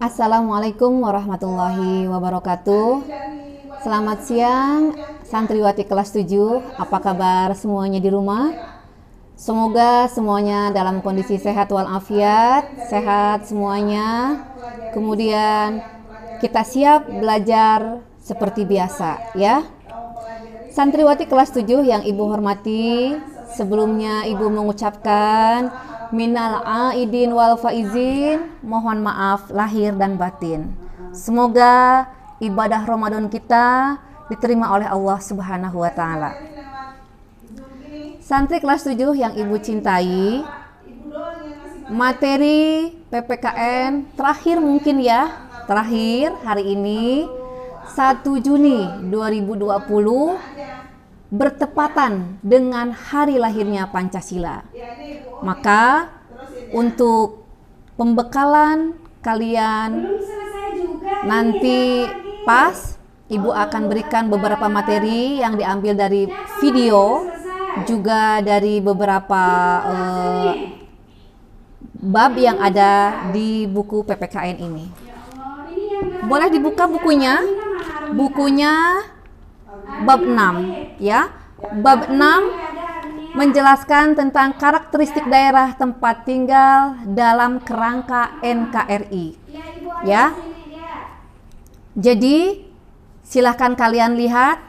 Assalamualaikum warahmatullahi wabarakatuh. Selamat siang santriwati kelas 7. Apa kabar semuanya di rumah? Semoga semuanya dalam kondisi sehat walafiat, sehat semuanya. Kemudian kita siap belajar seperti biasa ya. Santriwati kelas 7 yang Ibu hormati, sebelumnya Ibu mengucapkan minal aidin wal faizin, mohon maaf lahir dan batin. Semoga ibadah Ramadan kita diterima oleh Allah Subhanahu wa taala. Santri kelas 7 yang Ibu cintai, materi PPKN terakhir mungkin ya, terakhir hari ini 1 Juni 2020 bertepatan dengan hari lahirnya Pancasila. Maka untuk pembekalan kalian nanti pas Ibu akan berikan beberapa materi yang diambil dari video, juga dari beberapa bab yang ada di buku PPKN ini. Boleh dibuka bukunya? Bukunya bab 6 ya. Bab 6 menjelaskan tentang karakteristik daerah tempat tinggal dalam kerangka NKRI. Ya. Jadi, silahkan kalian lihat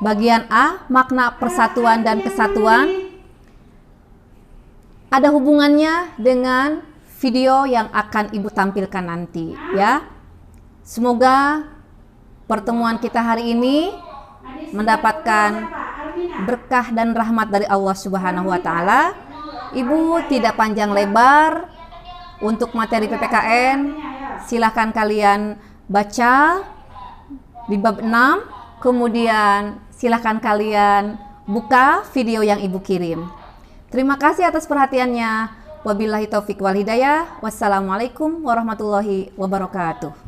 bagian A, makna persatuan dan kesatuan. Ada hubungannya dengan video yang akan Ibu tampilkan nanti, ya. Semoga pertemuan kita hari ini mendapatkan berkah dan rahmat dari Allah Subhanahu wa taala. Ibu tidak panjang lebar untuk materi PPKN. Silahkan kalian baca di bab 6, kemudian silahkan kalian buka video yang Ibu kirim. Terima kasih atas perhatiannya. Wabillahi taufik wal hidayah. Wassalamualaikum warahmatullahi wabarakatuh.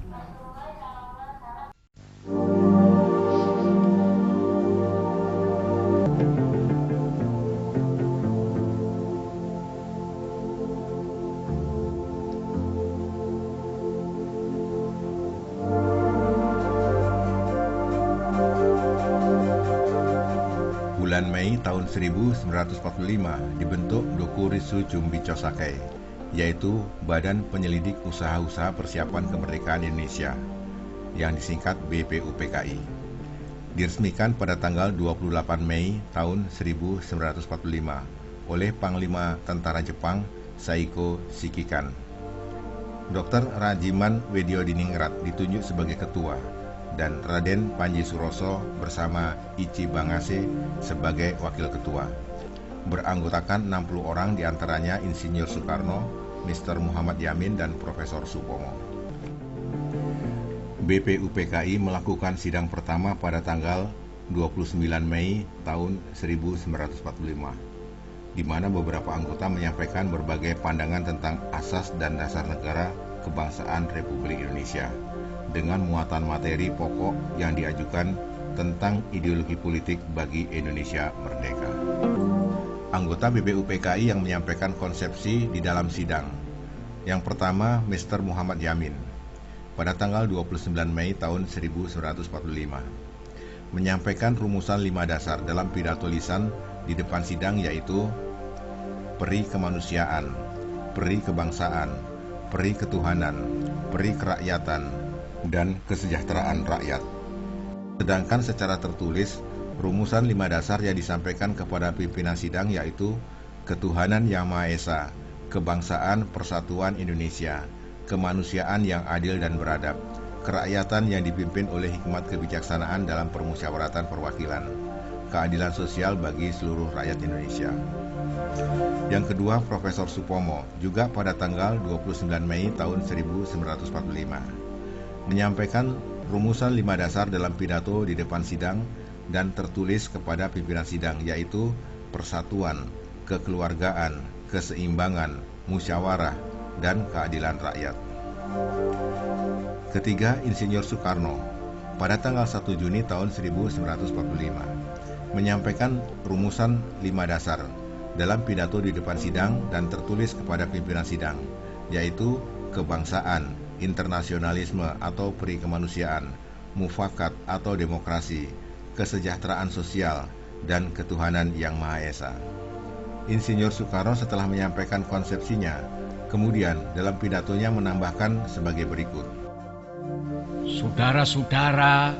Bulan Mei tahun 1945 dibentuk Dokuritsu Jumbi Chosake, yaitu Badan Penyelidik Usaha-Usaha Persiapan Kemerdekaan Indonesia, yang disingkat BPUPKI. Diresmikan pada tanggal 28 Mei tahun 1945 oleh Panglima Tentara Jepang Saiko Shikikan. Dr. Rajiman Wedyodiningrat ditunjuk sebagai ketua, dan Raden Panji Suroso bersama Ichi Bangase sebagai wakil ketua. Beranggotakan 60 orang, diantaranya Insinyur Soekarno, Mr. Muhammad Yamin, dan Profesor Supomo. BPUPKI melakukan sidang pertama pada tanggal 29 Mei tahun 1945, di mana beberapa anggota menyampaikan berbagai pandangan tentang asas dan dasar negara kebangsaan Republik Indonesia, dengan muatan materi pokok yang diajukan tentang ideologi politik bagi Indonesia merdeka. Anggota BPUPKI yang menyampaikan konsepsi di dalam sidang. Yang pertama, Mr. Muhammad Yamin, pada tanggal 29 Mei tahun 1945, menyampaikan rumusan 5 dasar dalam pidato lisan di depan sidang, yaitu peri kemanusiaan, peri kebangsaan, peri ketuhanan, peri kerakyatan, dan kesejahteraan rakyat. Sedangkan secara tertulis, rumusan 5 dasar yang disampaikan kepada pimpinan sidang yaitu ketuhanan yang Maha Esa, kebangsaan persatuan Indonesia, kemanusiaan yang adil dan beradab, kerakyatan yang dipimpin oleh hikmat kebijaksanaan dalam permusyawaratan perwakilan, keadilan sosial bagi seluruh rakyat Indonesia. Yang kedua, Profesor Supomo, juga pada tanggal 29 Mei tahun 1945, menyampaikan rumusan 5 dasar dalam pidato di depan sidang dan tertulis kepada pimpinan sidang, yaitu persatuan, kekeluargaan, keseimbangan, musyawarah, dan keadilan rakyat. Ketiga, Insinyur Soekarno, pada tanggal 1 Juni tahun 1945, menyampaikan rumusan 5 dasar dalam pidato di depan sidang dan tertulis kepada pimpinan sidang, yaitu kebangsaan, internasionalisme atau peri kemanusiaan, mufakat atau demokrasi, kesejahteraan sosial, dan ketuhanan yang Maha Esa. Insinyur Soekarno setelah menyampaikan konsepsinya, kemudian dalam pidatonya menambahkan sebagai berikut. Saudara-saudara,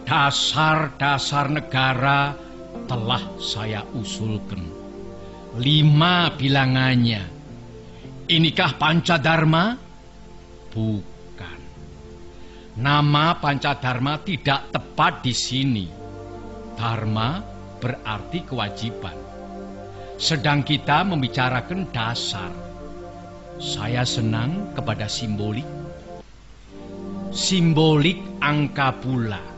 dasar-dasar negara telah saya usulkan. 5 bilangannya. Inikah Pancadharma? Bukan. Nama Pancadharma tidak tepat di sini. Dharma berarti kewajiban. Sedang kita membicarakan dasar. Saya senang kepada simbolik. Simbolik angka pula.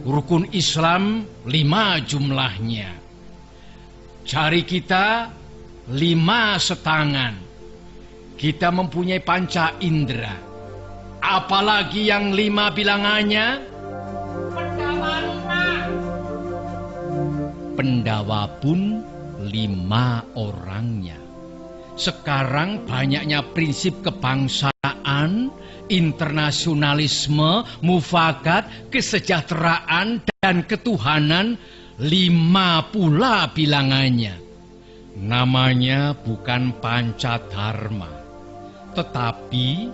Rukun Islam 5 jumlahnya. Jari kita 5 setangan. Kita mempunyai panca indera. Apalagi yang 5 bilangannya? Pendawa pun 5 orangnya. Sekarang banyaknya prinsip kebangsaan, internasionalisme, mufakat, kesejahteraan, dan ketuhanan, 5 pula bilangannya. Namanya bukan Pancadharma, tetapi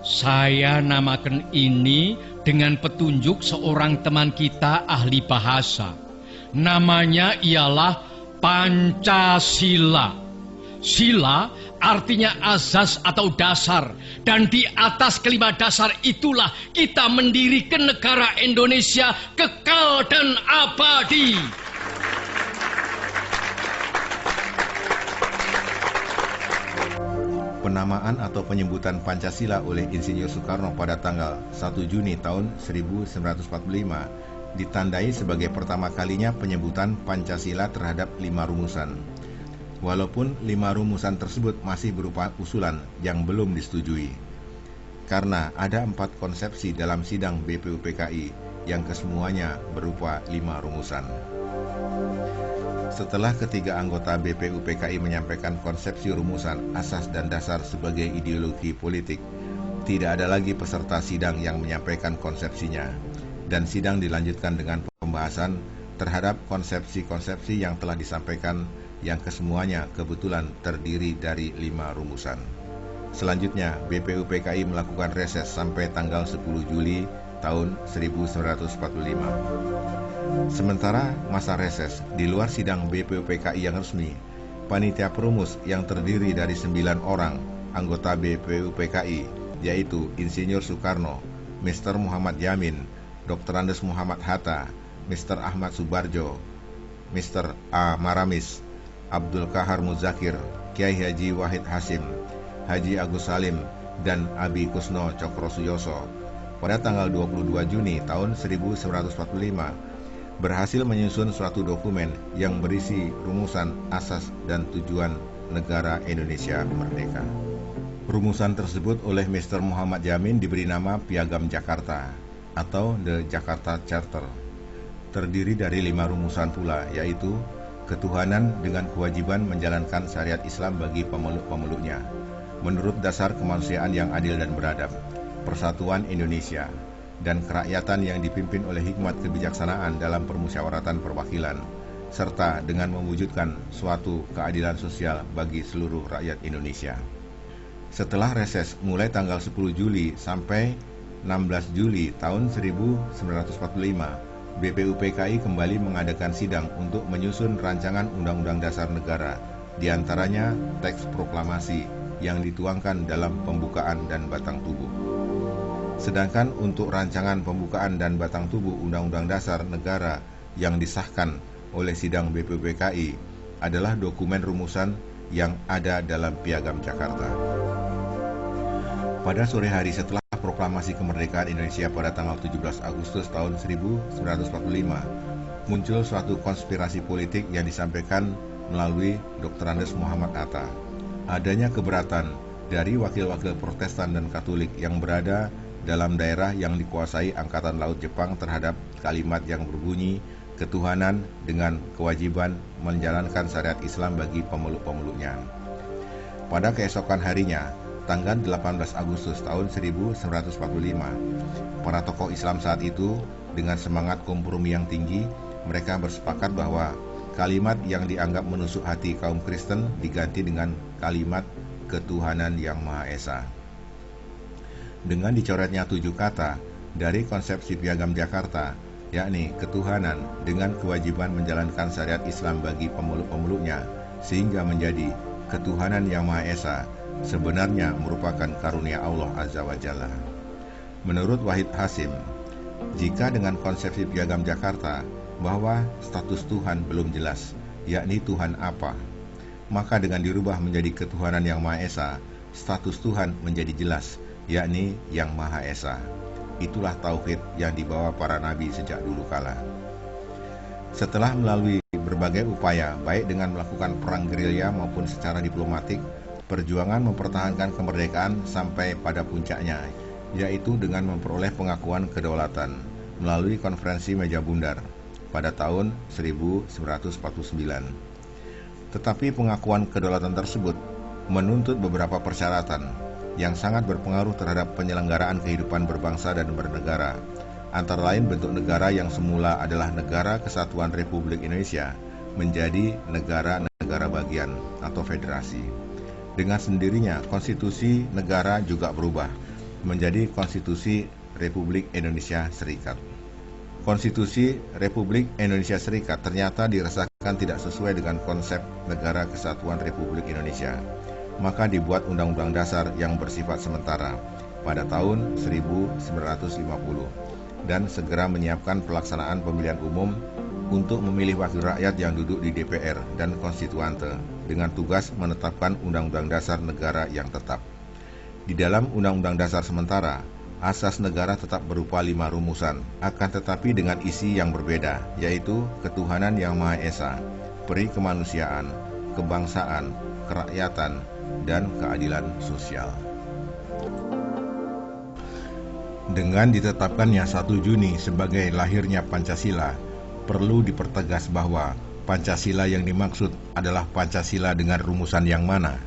saya namakan ini dengan petunjuk seorang teman kita ahli bahasa. Namanya ialah Pancasila. Sila artinya azas atau dasar. Dan di atas kelima dasar itulah kita mendirikan negara Indonesia kekal dan abadi. Penamaan atau penyebutan Pancasila oleh Insinyur Soekarno pada tanggal 1 Juni tahun 1945 ditandai sebagai pertama kalinya penyebutan Pancasila terhadap 5 rumusan. Walaupun 5 rumusan tersebut masih berupa usulan yang belum disetujui. Karena ada 4 konsepsi dalam sidang BPUPKI yang kesemuanya berupa 5 rumusan. Setelah ketiga anggota BPUPKI menyampaikan konsepsi rumusan, asas dan dasar sebagai ideologi politik, tidak ada lagi peserta sidang yang menyampaikan konsepsinya, dan sidang dilanjutkan dengan pembahasan terhadap konsepsi-konsepsi yang telah disampaikan yang kesemuanya kebetulan terdiri dari 5 rumusan. Selanjutnya, BPUPKI melakukan reses sampai tanggal 10 Juli tahun 1945. Sementara masa reses, di luar sidang BPUPKI yang resmi, panitia perumus yang terdiri dari 9 orang anggota BPUPKI, yaitu Insinyur Soekarno, Mr. Muhammad Yamin, Dr. Andes Muhammad Hatta, Mr. Ahmad Subarjo, Mr. A. Maramis, Abdul Kahar Muzakir, Kiai Haji Wahid Hasim, Haji Agus Salim, dan Abi Kusno Cokrosuyoso pada tanggal 22 Juni tahun 1945 berhasil menyusun suatu dokumen yang berisi rumusan asas dan tujuan negara Indonesia merdeka. Rumusan tersebut oleh Mr. Muhammad Yamin diberi nama Piagam Jakarta atau The Jakarta Charter. Terdiri dari 5 rumusan pula, yaitu ketuhanan dengan kewajiban menjalankan syariat Islam bagi pemeluk-pemeluknya, menurut dasar kemanusiaan yang adil dan beradab, persatuan Indonesia, dan kerakyatan yang dipimpin oleh hikmat kebijaksanaan dalam permusyawaratan perwakilan, serta dengan mewujudkan suatu keadilan sosial bagi seluruh rakyat Indonesia. Setelah reses mulai tanggal 10 Juli sampai 16 Juli tahun 1945, BPUPKI kembali mengadakan sidang untuk menyusun rancangan Undang-Undang Dasar Negara, diantaranya teks proklamasi yang dituangkan dalam pembukaan dan batang tubuh. Sedangkan untuk rancangan pembukaan dan batang tubuh Undang-Undang Dasar Negara yang disahkan oleh sidang BPUPKI adalah dokumen rumusan yang ada dalam Piagam Jakarta. Pada sore hari setelah proklamasi kemerdekaan Indonesia pada tanggal 17 Agustus tahun 1945, muncul suatu konspirasi politik yang disampaikan melalui Dr. Andes Muhammad Hatta. Adanya keberatan dari wakil-wakil Protestan dan Katolik yang berada dalam daerah yang dikuasai Angkatan Laut Jepang terhadap kalimat yang berbunyi ketuhanan dengan kewajiban menjalankan syariat Islam bagi pemeluk-pemeluknya. Pada keesokan harinya, tanggal 18 Agustus tahun 1945. Para tokoh Islam saat itu dengan semangat kompromi yang tinggi, mereka bersepakat bahwa kalimat yang dianggap menusuk hati kaum Kristen diganti dengan kalimat ketuhanan yang Maha Esa. Dengan dicoretnya 7 kata dari konsepsi Piagam Jakarta, yakni ketuhanan dengan kewajiban menjalankan syariat Islam bagi pemeluk-pemeluknya, sehingga menjadi ketuhanan yang Maha Esa, sebenarnya merupakan karunia Allah Azza wa Jalla. Menurut Wahid Hasim, jika dengan konsepsi Piagam Jakarta bahwa status Tuhan belum jelas, yakni Tuhan apa, maka dengan dirubah menjadi ketuhanan yang Maha Esa, status Tuhan menjadi jelas, yakni yang Maha Esa. Itulah tauhid yang dibawa para nabi sejak dulu kala. Setelah melalui berbagai upaya, baik dengan melakukan perang gerilya maupun secara diplomatik, perjuangan mempertahankan kemerdekaan sampai pada puncaknya, yaitu dengan memperoleh pengakuan kedaulatan melalui konferensi Meja Bundar pada tahun 1949. Tetapi pengakuan kedaulatan tersebut menuntut beberapa persyaratan yang sangat berpengaruh terhadap penyelenggaraan kehidupan berbangsa dan bernegara, antara lain bentuk negara yang semula adalah Negara Kesatuan Republik Indonesia menjadi negara-negara bagian atau federasi. Dengan sendirinya, konstitusi negara juga berubah menjadi Konstitusi Republik Indonesia Serikat. Konstitusi Republik Indonesia Serikat ternyata dirasakan tidak sesuai dengan konsep Negara Kesatuan Republik Indonesia. Maka dibuat Undang-Undang Dasar yang bersifat sementara pada tahun 1950 dan segera menyiapkan pelaksanaan pemilihan umum untuk memilih wakil rakyat yang duduk di DPR dan konstituante dengan tugas menetapkan Undang-Undang Dasar negara yang tetap. Di dalam Undang-Undang Dasar sementara, asas negara tetap berupa 5 rumusan, akan tetapi dengan isi yang berbeda, yaitu ketuhanan yang Maha Esa, peri kemanusiaan, kebangsaan, kerakyatan, dan keadilan sosial. Dengan ditetapkannya 1 Juni sebagai lahirnya Pancasila, perlu dipertegas bahwa Pancasila yang dimaksud adalah Pancasila dengan rumusan yang mana?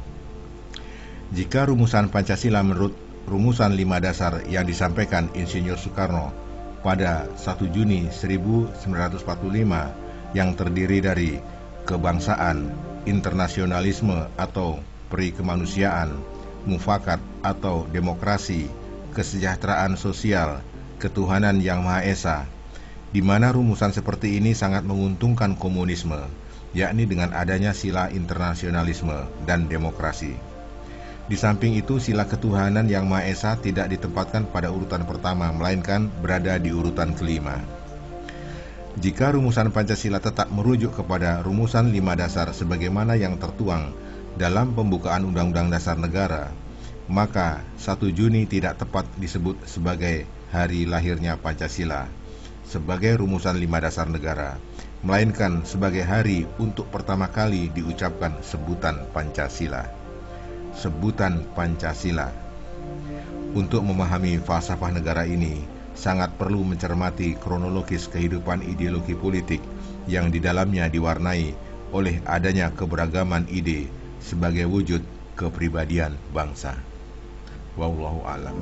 Jika rumusan Pancasila menurut rumusan 5 dasar yang disampaikan Insinyur Soekarno pada 1 Juni 1945 yang terdiri dari kebangsaan, internasionalisme atau peri kemanusiaan, mufakat atau demokrasi, kesejahteraan sosial, ketuhanan yang Maha Esa, di mana rumusan seperti ini sangat menguntungkan komunisme, yakni dengan adanya sila internasionalisme dan demokrasi. Di samping itu, sila ketuhanan yang Maha Esa tidak ditempatkan pada urutan pertama, melainkan berada di urutan kelima. Jika rumusan Pancasila tetap merujuk kepada rumusan 5 dasar sebagaimana yang tertuang dalam pembukaan Undang-Undang Dasar Negara, maka 1 Juni tidak tepat disebut sebagai hari lahirnya Pancasila sebagai rumusan 5 dasar negara, melainkan sebagai hari untuk pertama kali diucapkan sebutan Pancasila. Sebutan Pancasila. Untuk memahami falsafah negara ini, sangat perlu mencermati kronologis kehidupan ideologi politik yang di dalamnya diwarnai oleh adanya keberagaman ide sebagai wujud kepribadian bangsa. Wallahu a'lam.